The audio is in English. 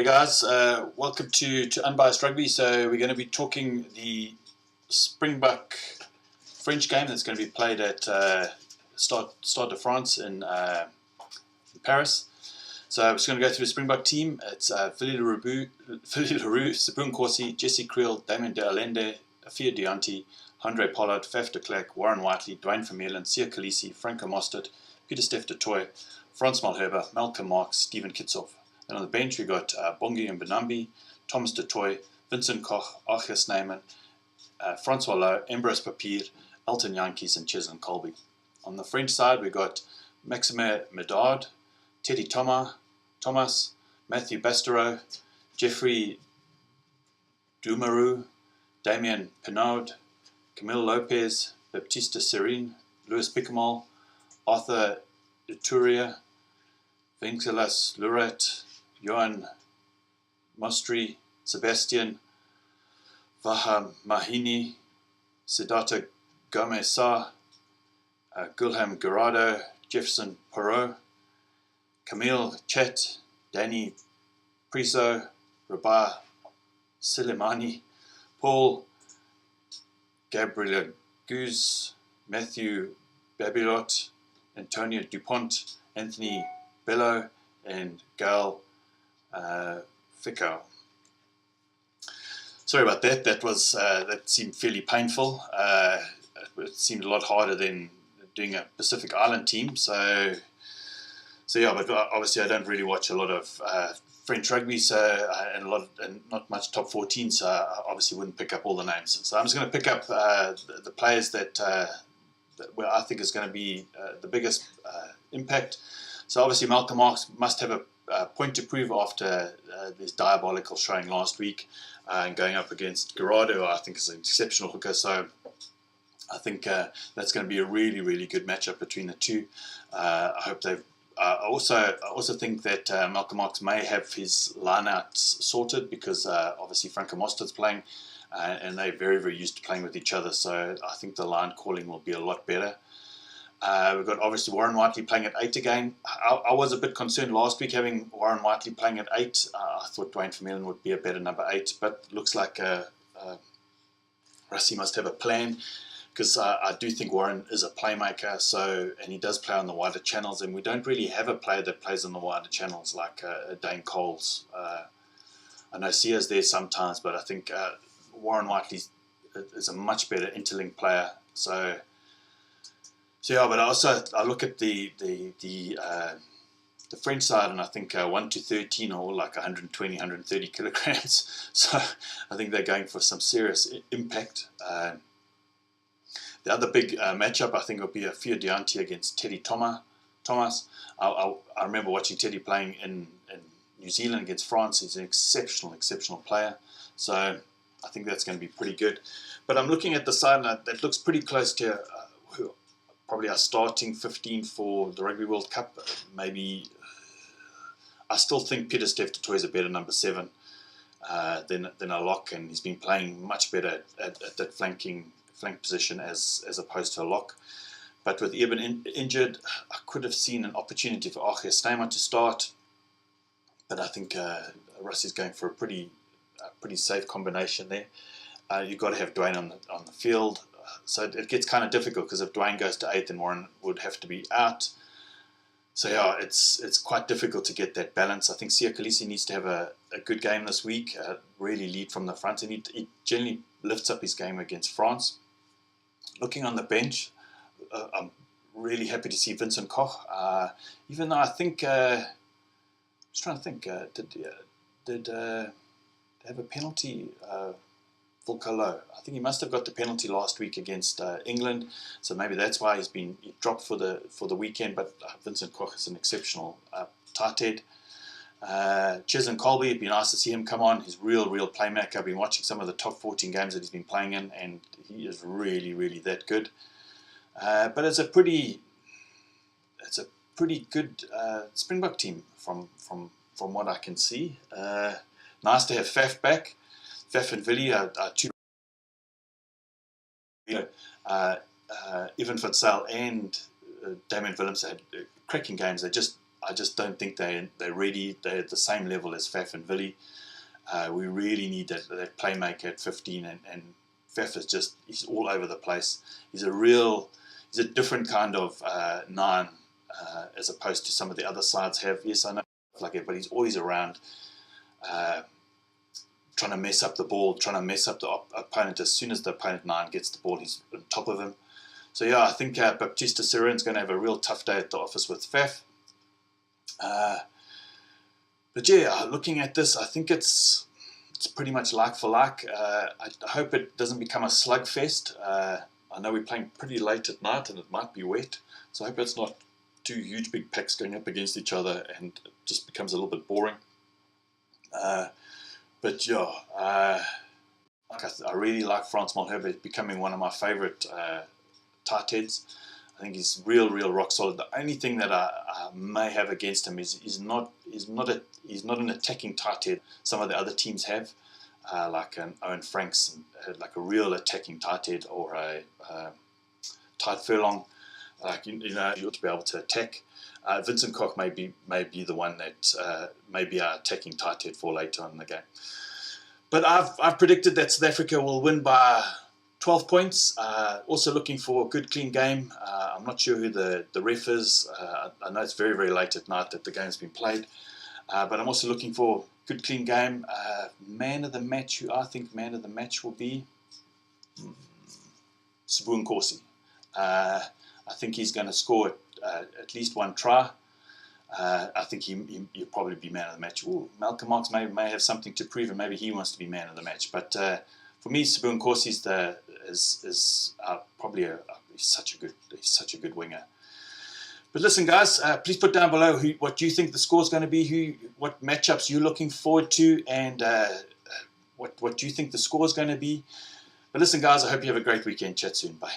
guys, welcome to Unbiased Rugby. So we're going to be talking the Springbok French game that's going to be played at Stade de France in Paris. So I'm just going to go through the Springbok team. It's Philly Leroux, Sabun Corsi, Jesse Creel, Damien de Allende, Afia Deonte, Andre Pollard, Faf de Klerk, Warren Whiteley, Dwayne Vermeulen, Sia Khaleesi, Franco Mostert, Peter Steph de Toy, Frans Malherbe, Malcolm Marx, Stephen Kitsoff. And on the bench we got Bongi and Benambi, Thomas de Toy, Vincent Koch, Arthur Snyman, Francois Lowe, Ambrose Papier, Elton Yankees and Cheslin Colby. On the French side we got Maxime Medard, Teddy Thomas, Matthew Bastereau, Jeffrey Dumaru, Damien Pinard, Camille Lopez, Baptista Serene, Louis Picamol, Arthur Ituria, Vencelas Lurat, Johan Mostri, Sebastian Vahamahini, Siddhartha Gomez-Sa, Gulham Gerardo, Jefferson Perot, Camille Chet, Danny Priso, Rabah Silimani, Paul Gabriel Guz, Matthew Babilot, Antonio Dupont, Anthony Bello, and Gail Ficco. Sorry about that. That seemed fairly painful. It seemed a lot harder than doing a Pacific Island team. So yeah. But obviously, I don't really watch a lot of French rugby, and not much top 14. So I obviously wouldn't pick up all the names. So I'm just going to pick up the players that where I think is going to be the biggest impact. So obviously Malcolm Marx must have a point to prove after this diabolical showing last week and going up against Gerardo, who I think is an exceptional hooker. So I think that's going to be a really, really good matchup between the two. I hope they've. I also think that Malcolm Marx may have his lineouts sorted because obviously Franco Mostert's playing and they're very, very used to playing with each other. So I think the line calling will be a lot better. We've got obviously Warren Whiteley playing at 8 again. I was a bit concerned last week having Warren Whiteley playing at 8. I thought Dwayne Vermeulen would be a better number 8, but looks like Rassie must have a plan because I do think Warren is a playmaker. And he does play on the wider channels, and we don't really have a player that plays on the wider channels like Dane Coles. I know Sia's there sometimes, but I think Warren Whiteley is a much better interlink player. So yeah, but I look at the French side, and I think 1 to 13 are all like 120, 130 kilograms. So I think they're going for some serious impact. The other big matchup I think will be Afia Deonte against Teddy Thomas. I remember watching Teddy playing in New Zealand against France. He's an exceptional player. So I think that's going to be pretty good. But I'm looking at the side that looks pretty close to probably our starting 15 for the Rugby World Cup. Maybe I still think Peter Steph de Toy is a better number 7 than a lock, and he's been playing much better at that flank position as opposed to a lock. But with Eben injured, I could have seen an opportunity for Arthur Snyman to start, but I think Russie's going for a pretty safe combination there. You've got to have Dwayne on the field. So it gets kind of difficult because if Dwayne goes to 8, then Warren would have to be out. So yeah, it's quite difficult to get that balance. I think Sia Khaleesi needs to have a good game this week, really lead from the front, and he generally lifts up his game against France. Looking on the bench, I'm really happy to see Vincent Koch, even though I think, I was trying to think, did they have a penalty? Volcalo. I think he must have got the penalty last week against England, so maybe that's why he dropped for the weekend. But Vincent Koch is an exceptional tight head. Cheslin Colby, it'd be nice to see him come on. He's real playmaker. I've been watching some of the top 14 games that he's been playing in, and he is really that good. But it's a pretty good Springbok team from what I can see. Nice to have Faf back. Faf and Willie are two. Evan Van Zyl and Damien Willems had cracking games. They just I just don't think they're ready. They're at the same level as Faf and Willie. We really need that playmaker at 15, and Faf is he's all over the place. He's a different kind of 9 as opposed to some of the other sides have. Yes, I know like it, but he's always around, trying to mess up the ball, trying to mess up the opponent. As soon as the opponent 9 gets the ball, he's on top of him. So yeah, I think Baptista Siren's going to have a real tough day at the office with Faf. But yeah, looking at this, I think it's pretty much like for like. I hope it doesn't become a slugfest. I know we're playing pretty late at night and it might be wet, so I hope it's not 2 huge big packs going up against each other and it just becomes a little bit boring. But yeah, I really like Frans Malherbe becoming one of my favourite tight heads. I think he's real rock solid. The only thing that I may have against him is he's not an attacking tight head. Some of the other teams have, like an Owen Franks, like a real attacking tight head, or a tight furlong. Like you ought to be able to attack. Vincent Koch may be the one that may be our attacking tight head for later on in the game. But I've predicted that South Africa will win by 12 points. Also looking for a good, clean game. I'm not sure who the ref is. I know it's very late at night that the game's been played. But I'm also looking for a good, clean game. Man of the match, who I think man of the match will be Sbu Nkosi. I think he's going to score at least 1 try. I think he'll probably be man of the match. Ooh, Malcolm Marx may have something to prove, and maybe he wants to be man of the match. But for me, Sbu Nkosi is probably he's such a good winger. But listen, guys, please put down below what you think the score is going to be, what matchups you're looking forward to, and what you think the score is going to be. But listen, guys, I hope you have a great weekend. Chat soon. Bye.